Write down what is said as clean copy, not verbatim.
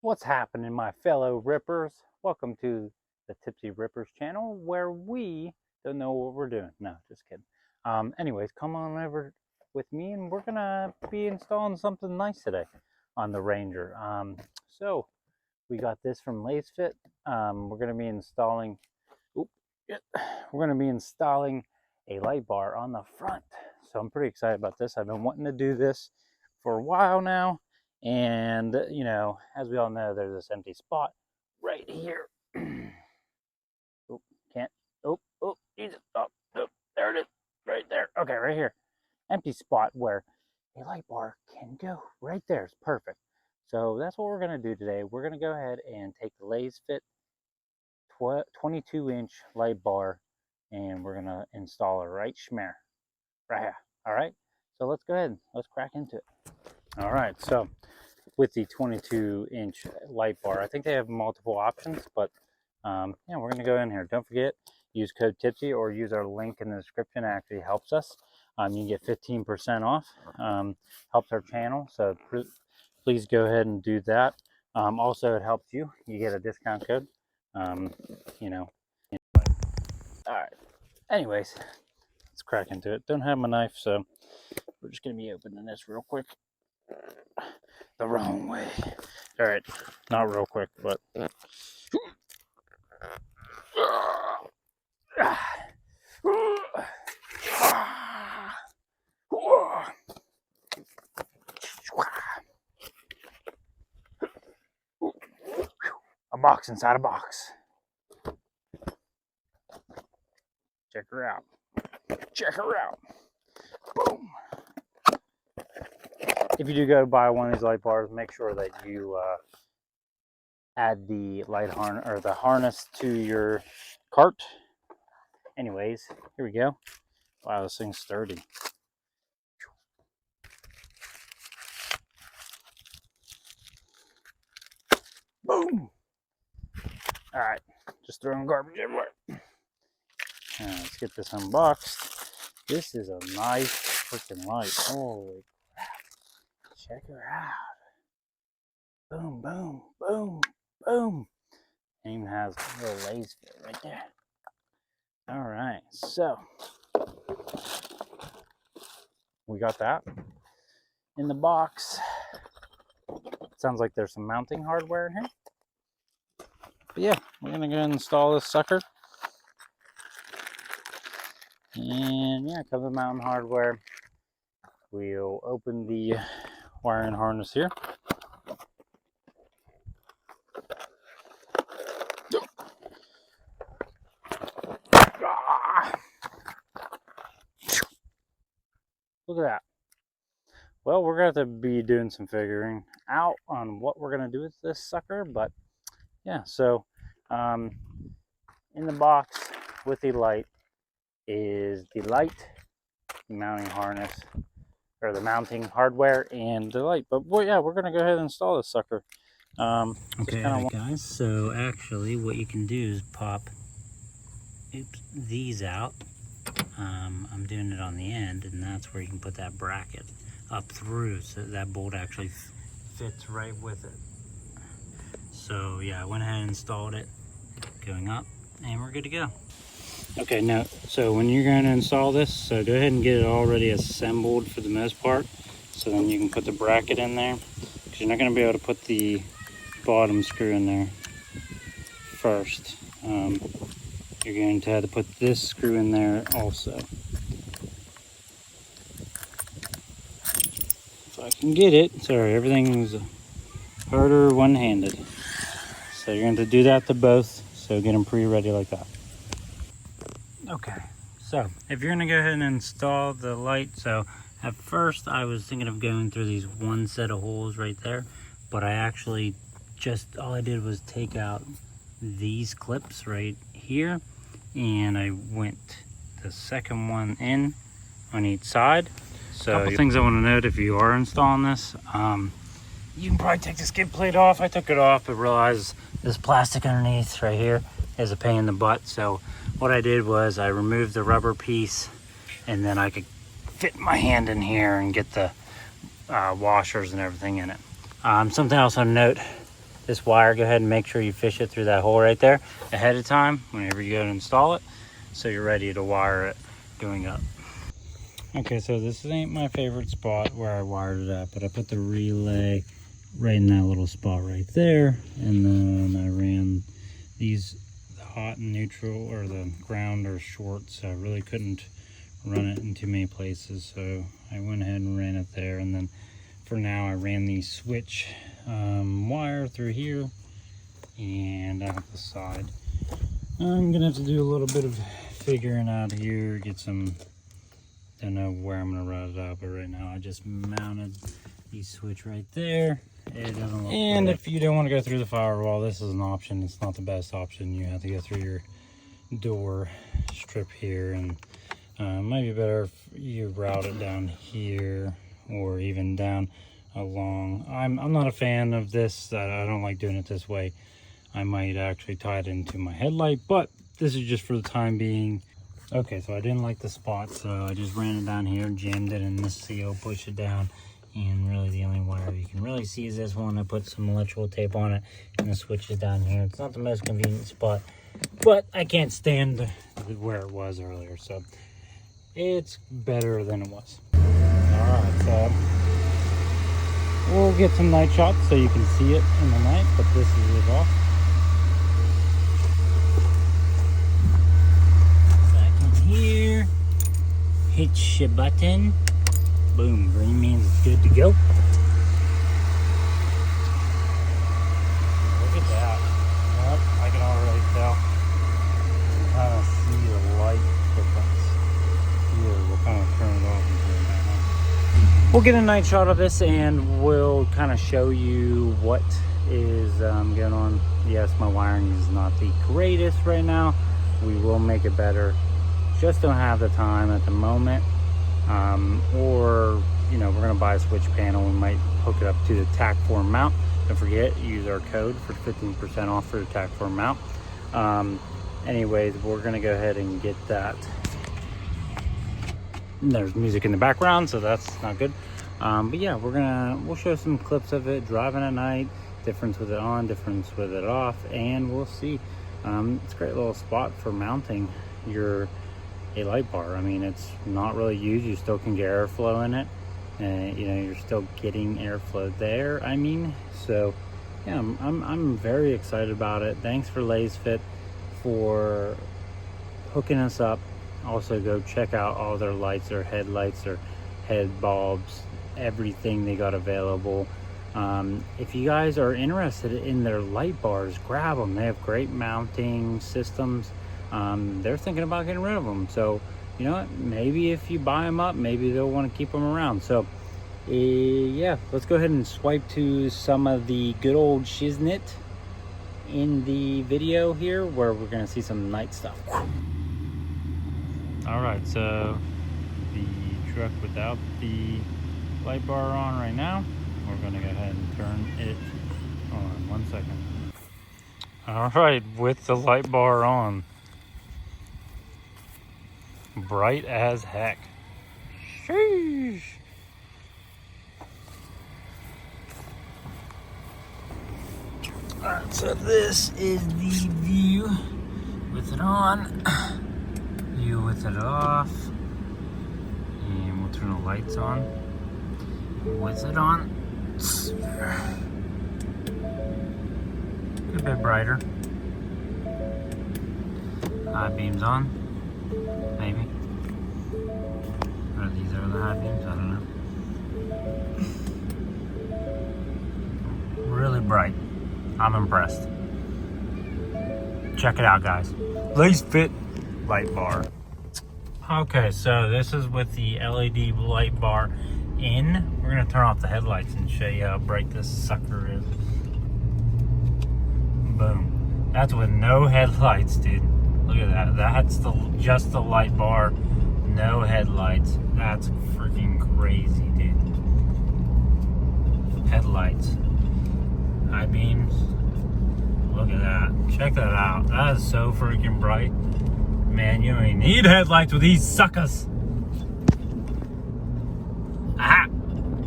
What's happening, my fellow rippers? Welcome to the Tipsy Rippers channel, where we don't know what we're doing. No, just kidding. Anyways, come on over with me, and we're gonna be installing something nice today on the Ranger. So we got this from LASFIT. We're gonna be installing. Oop, yeah, we're gonna be installing a light bar on the front. So I'm pretty excited about this. I've been wanting to do this for a while now. And, you know, as we all know, there's this empty spot right here. Oh, can't. Oh, Jesus. Oh, there it is. Right there. Okay, right here. Empty spot where a light bar can go. Right there. It's perfect. So that's what we're going to do today. We're going to go ahead and take the LASFIT 22-inch light bar, and we're going to install it right schmear. Right here. All right. So let's go ahead. Let's crack into it. All right. So with the 22-inch light bar, I think they have multiple options, but yeah, we're going to go in here. Don't forget, use code TIPSY or use our link in the description. It actually helps us. You can get 15% off. Helps our channel, so please go ahead and do that. Also, it helps you. You get a discount code. You know. All right. Anyways, let's crack into it. Don't have my knife, so we're just going to be opening this real quick. The wrong way. All right, not real quick, but a box inside a box. Check her out. Check her out. Boom. If you do go buy one of these light bars, make sure that you add the light harness or the harness to your cart. Anyways, here we go. Wow, this thing's sturdy. Boom. All right, just throwing garbage everywhere. Let's get this unboxed. This is a nice freaking light. Holy crap. Check her out. Boom, boom, boom, boom. It even has a little LASFIT right there. All right, so we got that in the box. Sounds like there's some mounting hardware in here. But yeah, we're gonna go and install this sucker. And yeah, it comes with mounting hardware. We'll open the wiring harness here. Look at that. Well, we're going to be doing some figuring out on what we're going to do with this sucker. But yeah, so in the box with the light is the light, the mounting harness, or the mounting hardware, and the light. But well, yeah, we're going to go ahead and install this sucker. Okay, all right, guys, so actually what you can do is pop these out. I'm doing it on the end, and that's where you can put that bracket up through, so that bolt actually fits right with it. So yeah, I went ahead and installed it going up, and we're good to go. Okay, now, so when you're going to install this, so go ahead and get it already assembled for the most part, so then you can put the bracket in there, because you're not going to be able to put the bottom screw in there first. You're going to have to put this screw in there also. If I can get it. Sorry, everything's harder one-handed. So you're going to do that to both, so get them pre-ready like that. Okay, so if you're going to go ahead and install the light, so at first I was thinking of going through these one set of holes right there, but I actually all I did was take out these clips right here, and I went the second one in on each side. So a couple things I want to note if you are installing this, you can probably take the skid plate off. I took it off but realized this plastic underneath right here is a pain in the butt. So what I did was I removed the rubber piece, and then I could fit my hand in here and get the washers and everything in it. Something else to note this wire, go ahead and make sure you fish it through that hole right there ahead of time whenever you go to install it, so you're ready to wire it going up. Okay, so this ain't my favorite spot where I wired it up, but I put the relay right in that little spot right there, and then I ran these hot and neutral, or the ground or short, so I really couldn't run it in too many places, so I went ahead and ran it there. And then for now I ran the switch wire through here and out the side. I'm gonna have to do a little bit of figuring out here, get some, don't know where I'm gonna route it out, but right now I just mounted the switch right there. It doesn't look and good. If you don't want to go through the firewall, this is an option. It's not the best option. You have to go through your door strip here, and might be better if you route it down here or even down along. I'm not a fan of this. I don't like doing it this way. I might actually tie it into my headlight, but this is just for the time being. Okay, so I didn't like the spot, so I just ran it down here, jammed it in this seal, pushed it down, and really the only wire you can really see is this one. I put some electrical tape on it, and the switch is down here. It's not the most convenient spot, but I can't stand where it was earlier, so it's better than it was. Alright, so we'll get some night shots so you can see it in the night, but this is it off. Here, hit your button, boom, green means it's good to go. Look at that. Yep, I can already tell. You can kind of see the light difference here. We'll kind of turn it off and turn it back on. We'll get a night shot of this and we'll kind of show you what is going on. Yes, my wiring is not the greatest right now. We will make it better. Just don't have the time at the moment, or you know, we're gonna buy a switch panel. We might hook it up to the Tackform mount. Don't forget, use our code for 15% off for the Tackform mount. Anyways, we're gonna go ahead and get that. There's music in the background, so that's not good. But yeah, we'll show some clips of it driving at night, difference with it on, difference with it off, and we'll see. It's a great little spot for mounting your light bar. I mean, it's not really used. You still can get airflow in it, and you know, you're still getting airflow there. I mean, so yeah, I'm very excited about it. Thanks for LASFIT for hooking us up. Also, go check out all their lights, their headlights, their head bulbs, everything they got available. If you guys are interested in their light bars, grab them. They have great mounting systems. They're thinking about getting rid of them, so you know what, maybe if you buy them up, maybe they'll want to keep them around. So yeah, let's go ahead and swipe to some of the good old shiznit in the video here, where we're going to see some night stuff. All right, so the truck without the light bar on right now, we're going to go ahead and turn it on. 1 second. All right, with the light bar on, bright as heck. Sheesh. Alright, so this is the view with it on, view with it off, and we'll turn the lights on with it on. A bit brighter. High beams on. Maybe. Or these are the high beams, I don't know. Really bright. I'm impressed. Check it out, guys. LASFIT light bar. Okay, so this is with the LED light bar in. We're gonna turn off the headlights and show you how bright this sucker is. Boom. That's with no headlights, dude. Look at that. That's just the light bar, no headlights. That's freaking crazy, dude. Headlights, high beams. Look at that. Check that out. That is so freaking bright. Man, you don't even need headlights with these suckers.